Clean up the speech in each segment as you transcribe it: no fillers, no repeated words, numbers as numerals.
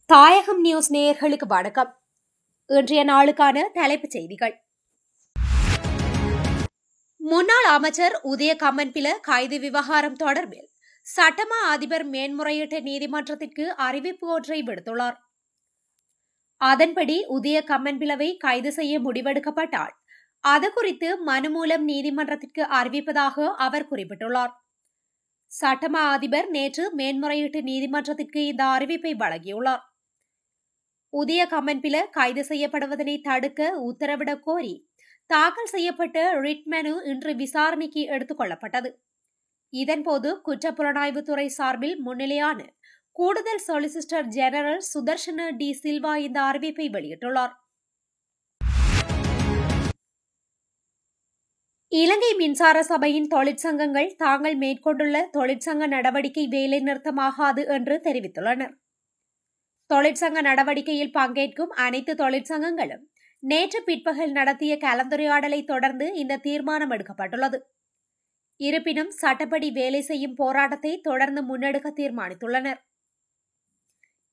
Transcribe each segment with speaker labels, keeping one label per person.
Speaker 1: தாயகம் நியூஸ் நேயர்களுக்கு வணக்கம். இன்றைய நாளுக்கான தலைப்புச் செய்திகள். முன்னாள் அமைச்சர் உதய கம்மன்பில கைது விவகாரம் தொடர்பில் சட்டமா அதிபர் மேன்முறையீட்டு நீதிமன்றத்திற்கு அறிவிப்பு ஒன்றை விடுத்துள்ளார். அதன்படி உதய கம்மன்பிலவை கைது செய்ய முடிவெடுக்கப்பட்டால் அது குறித்து மனு மூலம் நீதிமன்றத்திற்கு அறிவிப்பதாக அவர் குறிப்பிட்டுள்ளார். சட்டமா அதிபர் நேற்று மேன்முறையீட்டு நீதிமன்றத்திற்கு இந்த அறிவிப்பை வழங்கியுள்ளார். உதய கம்மன்பில கைது செய்யப்படுவதனை தடுக்க உத்தரவிடக் கோரி தாக்கல் செய்யப்பட்ட ரிட் மனு இன்று விசாரணைக்கு எடுத்துக் கொள்ளப்பட்டது. இதன்போது குற்றப்புலனாய்வுத்துறை சார்பில் முன்னிலையான கூடுதல் சொலிசிட்டர் ஜெனரல் சுதர்ஷன டி சில்வா இந்த அறிவிப்பை வெளியிட்டுள்ளார். இலங்கை மின்சார சபையின் தொழிற்சங்கங்கள் தாங்கள் மேற்கொண்டுள்ள தொழிற்சங்க நடவடிக்கை வேலைநிறுத்தமாகாது என்று தெரிவித்துள்ளனர். தொழிற்சங்க நடவடிக்கையில் பங்கேற்கும் அனைத்து தொழிற்சங்கங்களும் நேற்று பிற்பகல் நடத்திய கலந்துரையாடலை தொடர்ந்து இந்த தீர்மானம் எடுக்கப்பட்டுள்ளது. இருப்பினும் சட்டப்படி வேலை செய்யும் போராட்டத்தை தொடர்ந்து முன்னெடுக்க தீர்மானித்துள்ளனர்.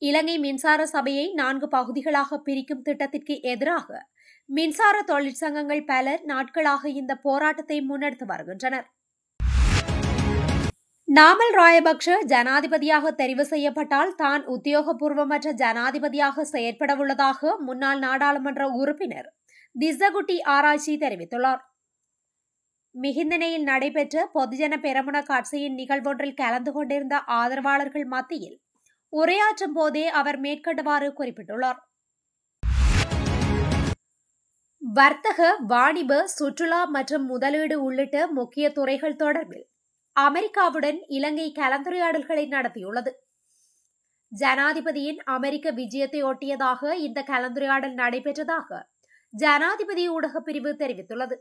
Speaker 1: இலங்கை மின்சார சபையை 4 பகுதிகளாக பிரிக்கும் திட்டத்திற்கு எதிராக மின்சார தொழிற்சங்கங்கள் பலர் நாட்களாக இந்த போராட்டத்தை முன்னெடுத்து வருகின்றனர். நாமல் ராயபக்ஷ ஜனாதிபதியாக தெரிவு செய்யப்பட்டால் தான் உத்தியோகபூர்வமற்ற ஜனாதிபதியாக செயற்படவுள்ளதாக முன்னாள் நாடாளுமன்ற உறுப்பினர் திஸ்ஸகுட்டி ஆராய்ச்சி தெரிவித்துள்ளார். மிகிந்தனையில் நடைபெற்ற பொதுஜன பெரமுன கட்சியின் நிகழ்வொன்றில் கலந்து கொண்டிருந்த ஆதரவாளர்கள் மத்தியில் உரையாற்றும் போதே அவர் மேற்கண்டவாறு குறிப்பிட்டுள்ளார். வர்த்தக, வாணிப, சுற்றுலா மற்றும் முதலீடு உள்ளிட்ட முக்கிய துறைகள் தொடர்பில் அமெரிக்காவுடன் இலங்கை கலந்துரையாடல்களை நடத்தியுள்ளது. ஜனாதிபதியின் அமெரிக்க விஜயத்தை ஒட்டியதாக இந்த கலந்துரையாடல் நடைபெற்றதாக ஜனாதிபதி ஊடகப் பிரிவு தெரிவித்துள்ளது.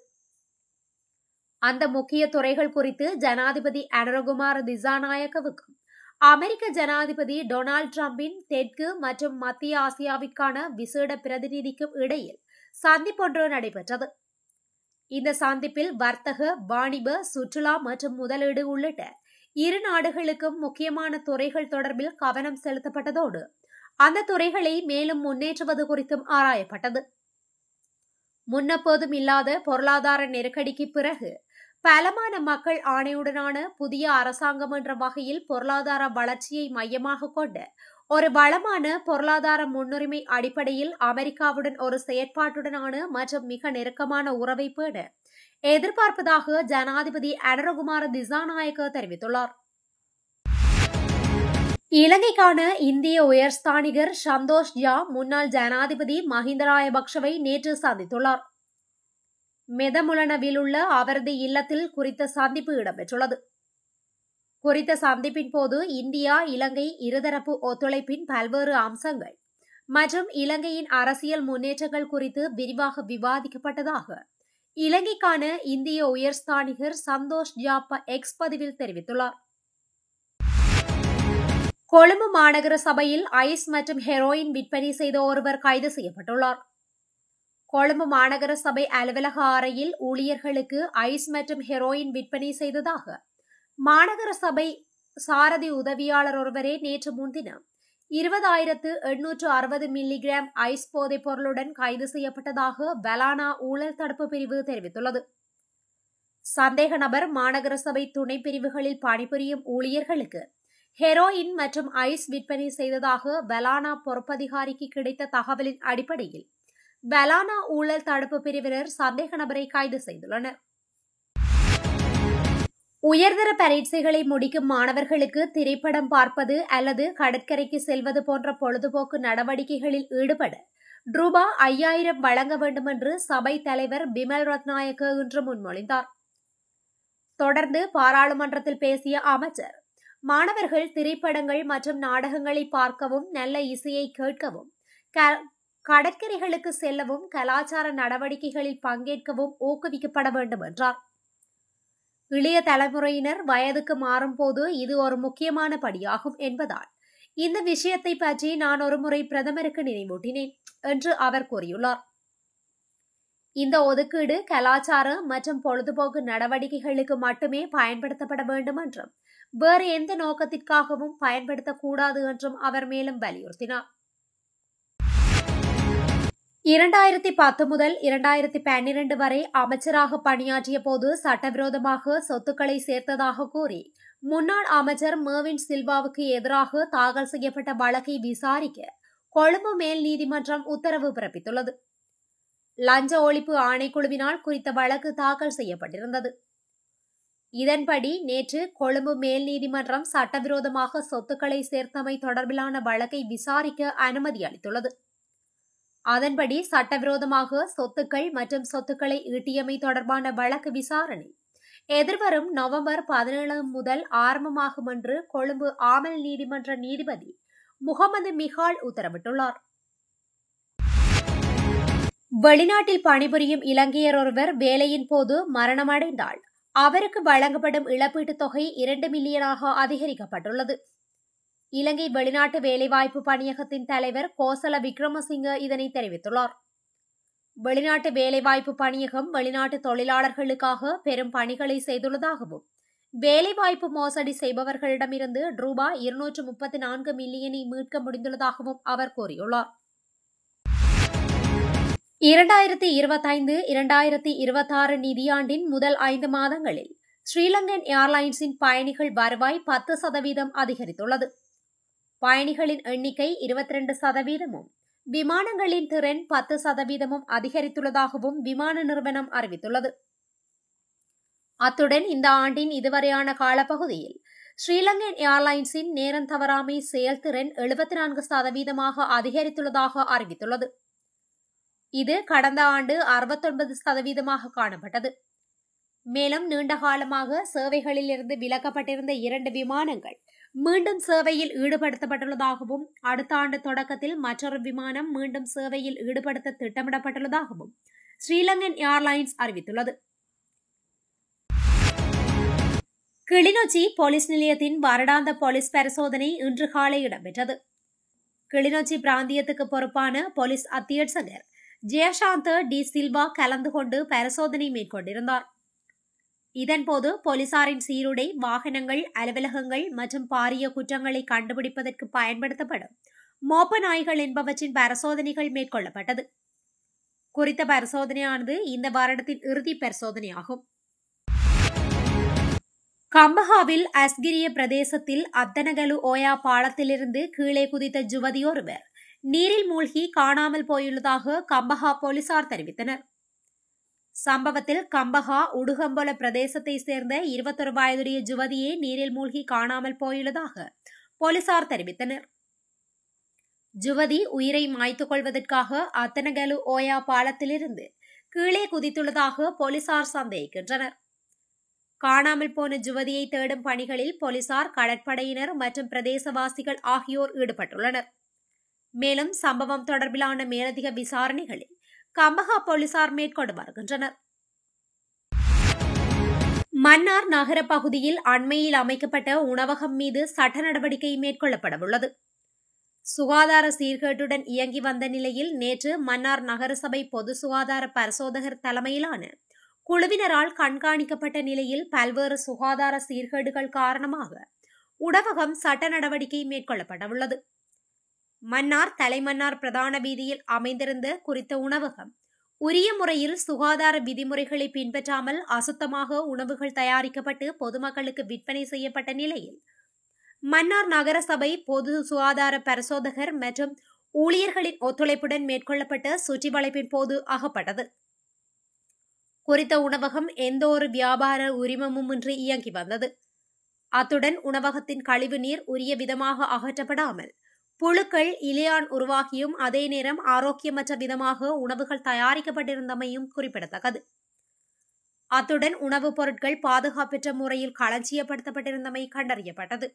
Speaker 1: அந்த முக்கிய துறைகள் குறித்து ஜனாதிபதி அனுரகுமார திசாநாயக்கவுக்கும் அமெரிக்க ஜனாதிபதி டொனால்டு டிரம்பின் தெற்கு மற்றும் மத்திய ஆசியாவிற்கான விசேட பிரதிநிதிக்கும் இடையில் சந்திப்பொன்று நடைபெற்றது. இந்த சந்திப்பில் வர்த்தக, வாணிப, சுற்றுலா மற்றும் முதலீடு உள்ளிட்ட இரு நாடுகளுக்கும் முக்கியமான துறைகள் தொடர்பில் கவனம் செலுத்தப்பட்டதோடு அந்த துறைகளை மேலும் முன்னேற்றுவது குறித்தும் ஆராயப்பட்டது. முன்னெப்போதும் இல்லாத பொருளாதார நெருக்கடிக்கு பிறகு பலமான மக்கள் ஆணையுடனான புதிய அரசாங்கம் என்ற வகையில் பொருளாதார வளர்ச்சியை மையமாக கொண்ட ஒரு வளமான பொருளாதார முன்னுரிமை அடிப்படையில் அமெரிக்காவுடன் ஒரு செயற்பாட்டுடனான மற்றும் மிக நெருக்கமான உறவை பேண எதிர்பார்ப்பதாக ஜனாதிபதி அனுரகுமார திசாநாயக்க தெரிவித்துள்ளார். இலங்கைக்கான இந்திய உயர்ஸ்தானிகர் சந்தோஷ் ஜா முன்னாள் ஜனாதிபதி மஹிந்த ராயபக்ஷவை நேற்று சந்தித்துள்ளார். மெதமுலனவில் உள்ள அவரது இல்லத்தில் குறித்த சந்திப்பு இடம்பெற்றுள்ளது. குறித்த சந்திப்பின் போது இந்தியா இலங்கை இருதரப்பு ஒத்துழைப்பின் பல்வேறு அம்சங்கள் மற்றும் இலங்கையின் அரசியல் முன்னேற்றங்கள் குறித்து விரிவாக விவாதிக்கப்பட்டதாக இலங்கைக்கான இந்திய உயர்ஸ்தானிகர் சந்தோஷ் ஜாப்ப எக்ஸ் பதிவில் தெரிவித்துள்ளார். கொழும்பு மாநகர சபையில் ஐஸ் மற்றும் ஹெரோயின் விற்பனை செய்த ஒருவர் கைது செய்யப்பட்டுள்ளார். கொழும்பு மாநகர சபை அலுவலக அறையில் ஊழியர்களுக்கு ஐஸ் மற்றும் ஹெரோயின் விற்பனை செய்ததாக மாநகர சபை சாரதி உதவியாளர் ஒருவரே நேற்று முன்தினம் 20,860 மில்லிகிராம் ஐஸ் போதைப் பொருளுடன் கைது செய்யப்பட்டதாக பலானா ஊழல் தடுப்பு பிரிவு தெரிவித்துள்ளது. சந்தேக நபர் மாநகர சபை துணை பிரிவுகளில் பணிபுரியும் ஊழியர்களுக்கு ஹெரோயின் மற்றும் ஐஸ் விற்பனை செய்ததாக பலானா பொறுப்பதிகாரிக்கு கிடைத்த தகவலின் அடிப்படையில் பலானா ஊழல் தடுப்பு பிரிவினர் சந்தேக நபரை கைது செய்துள்ளனர். உயர்தர பரீட்சைகளை முடிக்கும் மாணவர்களுக்கு திரைப்படம் பார்ப்பது அல்லது கடற்கரைக்கு செல்வது போன்ற பொழுதுபோக்கு நடவடிக்கைகளில் ஈடுபட ரூபாய் 5,000 வழங்க வேண்டும் என்று சபை தலைவர் பிமல் ரத்நாயக்க இன்று முன்மொழிந்தார். தொடர்ந்து பாராளுமன்றத்தில் பேசிய அமைச்சர், மாணவர்கள் திரைப்படங்கள் மற்றும் நாடகங்களை பார்க்கவும், நல்ல இசையை கேட்கவும், கடற்கரைகளுக்கு செல்லவும், கலாச்சார நடவடிக்கைகளில் பங்கேற்கவும் ஊக்குவிக்கப்பட வேண்டும் என்றார். இளைய தலைமுறையினர் வயதுக்கு மாறும் போது இது ஒரு முக்கியமான படியாகும் என்பதால் இந்த விஷயத்தை பற்றி நான் ஒருமுறை பிரதமருக்கு நினைவூட்டினேன் என்று அவர் கூறியுள்ளார். இந்த ஒதுக்கீடு கலாச்சார மற்றும் பொழுதுபோக்கு நடவடிக்கைகளுக்கு மட்டுமே பயன்படுத்தப்பட வேண்டும் என்றும் வேறு எந்த நோக்கத்திற்காகவும் பயன்படுத்தக்கூடாது என்றும் அவர் மேலும் வலியுறுத்தினார். 2010 முதல் 2012 வரை அமைச்சராக பணியாற்றிய போது சட்டவிரோதமாக சொத்துக்களை சேர்த்ததாக கூறி முன்னாள் அமைச்சர் மெர்வின் சில்வாவுக்கு எதிராக தாக்கல் செய்யப்பட்ட வழக்கை விசாரிக்க கொழும்பு மேல் நீதிமன்றம் உத்தரவு பிறப்பித்துள்ளது. லஞ்ச ஒழிப்பு ஆணைக்குழுவினால் குறித்த வழக்கு தாக்கல் செய்யப்பட்டிருந்தது. இதன்படி நேற்று கொழும்பு மேல் நீதிமன்றம் சட்டவிரோதமாக சொத்துக்களை சேர்த்தமை தொடர்பிலான வழக்கை விசாரிக்க அனுமதி அளித்துள்ளது. அதன்படி சட்டவிரோதமாக சொத்துக்கள் மற்றும் சொத்துக்களை ஈட்டியமை தொடர்பான வழக்கு விசாரணை எதிர்வரும் நவம்பர் 17 முதல் ஆரம்பமாகும் என்று கொழும்பு ஆமல் நீதிமன்ற நீதிபதி முகமது மிகால் உத்தரவிட்டுள்ளார். வெளிநாட்டில் பணிபுரியும் இலங்கையர் ஒருவர் வேலையின் போது மரணமடைந்தால் அவருக்கு வழங்கப்படும் இழப்பீட்டுத் தொகை 2 மில்லியனாக அதிகரிக்கப்பட்டுள்ளது. இலங்கை வெளிநாட்டு வேலைவாய்ப்பு பணியகத்தின் தலைவர் கோசல விக்ரமசிங்க இதனை தெரிவித்துள்ளார். வெளிநாட்டு வேலைவாய்ப்பு பணியகம் வெளிநாட்டு தொழிலாளர்களுக்காக பெரும் பணிகளை செய்துள்ளதாகவும் வேலைவாய்ப்பு மோசடி செய்பவர்களிடமிருந்து ரூபாய் 234 மில்லியனை மீட்க முடிந்துள்ளதாகவும் அவர் கூறியுள்ளார். 2025-2026 நிதியாண்டின் முதல் 5 மாதங்களில் ஸ்ரீலங்கன் ஏர்லைன்ஸின் பயணிகள் வருவாய் 10% அதிகரித்துள்ளது. பயணிகளின் எண்ணிக்கை 22%, விமானங்களின் திறன் 10% அதிகரித்துள்ளதாகவும் விமான நிறுவனம் அறிவித்துள்ளது. அத்துடன் இந்த ஆண்டின் இதுவரையான காலப்பகுதியில் ஸ்ரீலங்கன் ஏர்லைன்ஸின் நேரம் தவறாமை செயல்திறன் 74% அதிகரித்துள்ளதாக அறிவித்துள்ளது. இது கடந்த ஆண்டு 69% காணப்பட்டது. மேலும் நீண்ட காலமாக சேவைகளிலிருந்து விலக்கப்பட்டிருந்த 2 விமானங்கள் மீண்டும் சேவையில் ஈடுபடுத்தப்பட்டுள்ளதாகவும் அடுத்த ஆண்டு தொடக்கத்தில் மற்றொரு விமானம் மீண்டும் சேவையில் ஈடுபடுத்த திட்டமிடப்பட்டுள்ளதாகவும் ஸ்ரீலங்கன் ஏர்லைன்ஸ் அறிவித்துள்ளது. கிளிநொச்சி போலீஸ் நிலையத்தின் வருடாந்த போலீஸ் பரிசோதனை இன்று காலை இடம்பெற்றது. கிளிநொச்சி பிராந்தியத்துக்கு பொறுப்பான போலீஸ் அத்தியட்சகர் ஜெயசாந்த டி சில்வா கலந்து கொண்டு பரிசோதனை மேற்கொண்டிருந்தார். இதன்போது போலீசாரின் சீருடை, வாகனங்கள், அலுவலகங்கள் மற்றும் பாரிய குற்றங்களை கண்டுபிடிப்பதற்கு பயன்படுத்தப்படும் மோப்ப நாய்கள் என்பவற்றின் பரிசோதனைகள் மேற்கொள்ளப்பட்டது. குறித்த பரிசோதனையானது இந்த வருடத்தின் இறுதி பரிசோதனையாகும். கம்பஹாவில் அஸ்கிரிய பிரதேசத்தில் அத்தனகலு ஓயா பாலத்திலிருந்து கீழே குதித்த யுவதியொருவர் நீரில் மூழ்கி காணாமல் போயுள்ளதாக கம்பஹா போலீசார் தெரிவித்தனர். சம்பவத்தில் கம்பஹா உடுகம்பொல பிரதேசத்தை சேர்ந்த 21 வயதுடைய யுவதியே நீரில் மூழ்கி காணாமல் போயுள்ளதாக போலீசார் தெரிவித்தனர். யுவதி உயிரை மாய்த்துக் கொள்வதற்காக அத்தனகலு ஓயா பாலத்திலிருந்து கீழே குதித்துள்ளதாக போலீசார் சந்தேகிக்கின்றனர். காணாமல் போன யுவதியை தேடும் பணிகளில் போலீசார், கடற்படையினர் மற்றும் பிரதேசவாசிகள் ஆகியோர் ஈடுபட்டுள்ளனர். மேலும் சம்பவம் தொடர்பிலான மேலதிக விசாரணைகளை கம்பஹா போலீசார் மேற்கொண்டு வருகின்றனர். மன்னார் நகர பகுதியில் அண்மையில் அமைக்கப்பட்ட உணவகம் மீது சட்ட நடவடிக்கை மேற்கொள்ளப்படவுள்ளது. சுகாதார சீர்கேட்டுடன் இயங்கி வந்த நிலையில் நேற்று மன்னார் நகரசபை பொது சுகாதார பரிசோதகர் தலைமையிலான குழுவினரால் கண்காணிக்கப்பட்ட நிலையில் பல்வேறு சுகாதார சீர்கேடுகள் காரணமாக உணவகம் சட்ட நடவடிக்கை மேற்கொள்ளப்படவுள்ளது. மன்னார் தலைமன்னார் பிரதான வீதியில் அமைந்திருந்த குறித்த உணவகம் உரிய முறையில் சுகாதார விதிமுறைகளை பின்பற்றாமல் அசுத்தமாக உணவுகள் தயாரிக்கப்பட்டு பொதுமக்களுக்கு விற்பனை செய்யப்பட்ட நிலையில் மன்னார் நகரசபை பொது சுகாதார பரிசோதகர் மற்றும் ஊழியர்களின் ஒத்துழைப்புடன் மேற்கொள்ளப்பட்ட சுற்றி வளைப்பின் போது அகப்பட்டது. குறித்த உணவகம் எந்த ஒரு வியாபார உரிமமும் இன்றி இயங்கி வந்தது. அத்துடன் உணவகத்தின் கழிவு நீர் உரிய விதமாக அகற்றப்படாமல் புழுக்கள், இலையான் உருவாகியும் அதே நேரம் ஆரோக்கியமற்ற விதமாக உணவுகள் தயாரிக்கப்பட்டிருந்தமையும் குறிப்பிடத்தக்கது. அத்துடன் உணவுப் பொருட்கள் பாதுகாப்பற்ற முறையில் களஞ்சியப்படுத்தப்பட்டிருந்தமை கண்டறியப்பட்டது.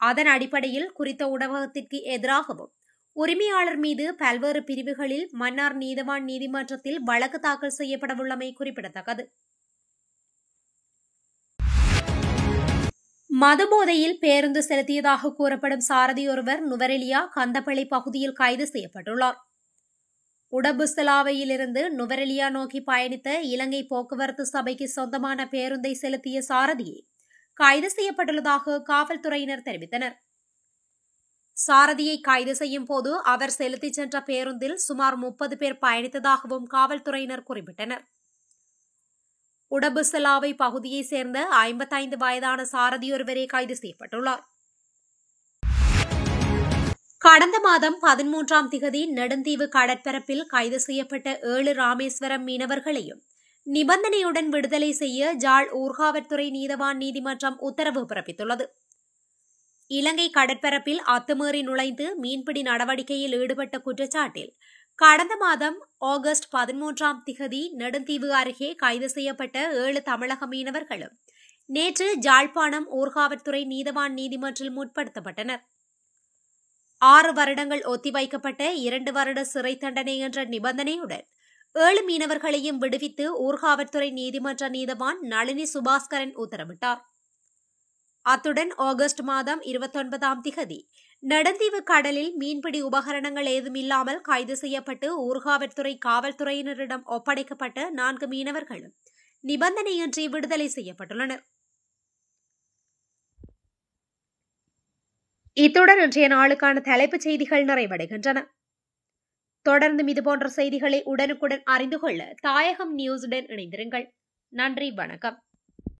Speaker 1: அதன் அடிப்படையில் குறித்த உணவகத்திற்கு எதிராகவும் உரிமையாளர் மீது பல்வேறு பிரிவுகளில் மன்னார் நீதவான் நீதிமன்றத்தில் வழக்கு தாக்கல் செய்யப்படவுள்ளமை குறிப்பிடத்தக்கது. மதுபோதையில் பேருந்து செலுத்தியதாக கூறப்படும் சாரதி ஒருவர் நுவரெலியா கந்தப்பள்ளி பகுதியில் கைது செய்யப்பட்டுள்ளார். உடபுஸ்தலாவையிலிருந்து நுவரெலியா நோக்கி பயணித்த இலங்கை போக்குவரத்து சபைக்கு சொந்தமான பேருந்தை செலுத்திய சாரதியை கைது செய்யப்பட்டுள்ளதாக காவல்துறையினர் தெரிவித்தனர். சாரதியை கைது செய்யும் போது அவர் செலுத்திச் சென்ற பேருந்தில் சுமார் 30 பேர் பயணித்ததாகவும் காவல்துறையினர் குறிப்பிட்டனர். உடபுசலாவை பகுதியைச் சேர்ந்த 55 வயதான சாரதியொருவரே கைது செய்யப்பட்டுள்ளார். கடந்த மாதம் 13ஆம் திகதி நெடுந்தீவு கடற்பரப்பில் கைது செய்யப்பட்ட 7 ராமேஸ்வரம் மீனவர்களையும் நிபந்தனையுடன் விடுதலை செய்ய ஜாழ் ஊர்காவற்துறை நீதவான் நீதிமன்றம் உத்தரவு பிறப்பித்துள்ளது. இலங்கை கடற்பரப்பில் அத்துமீறி நுழைந்து மீன்பிடி நடவடிக்கையில் ஈடுபட்ட குற்றச்சாட்டில் கடந்த மாதம் ஆகஸ்ட் 13ஆம் திகதி நெடுந்தீவு அருகே கைது செய்யப்பட்ட 7 தமிழக மீனவர்களும் நேற்று ஜாழ்ப்பாணம் ஊர்காவற்துறை நீதவான் நீதிமன்றில் முற்படுத்தப்பட்டனர். 6 வருடங்கள் ஒத்திவைக்கப்பட்ட 2 வருட சிறை தண்டனை என்ற நிபந்தனையுடன் 7 மீனவர்களையும் விடுவித்து ஊர்காவற்துறை நீதிமன்ற நீதவான் நளினி சுபாஸ்கரன் உத்தரவிட்டார். அத்துடன் ஆகஸ்ட் மாதம் 29ஆம் திகதி நெடுந்தீவு கடலில் மீன்பிடி உபகரணங்கள் ஏதுமில்லாமல் கைது செய்யப்பட்டு ஊர்காவற்துறை காவல்துறையினரிடம் ஒப்படைக்கப்பட்ட 4 மீனவர்களும் நிபந்தனையின்றி விடுதலை செய்யப்பட்டுள்ளனர். இத்துடன் இன்றைய நாளுக்கான தலைப்புச் செய்திகள் நிறைவடைகின்றன. தொடர்ந்தும் இதுபோன்ற செய்திகளை உடனுக்குடன் அறிந்து கொள்ள தாயகம் நியூஸுடன் இணைந்திருங்கள். நன்றி, வணக்கம்.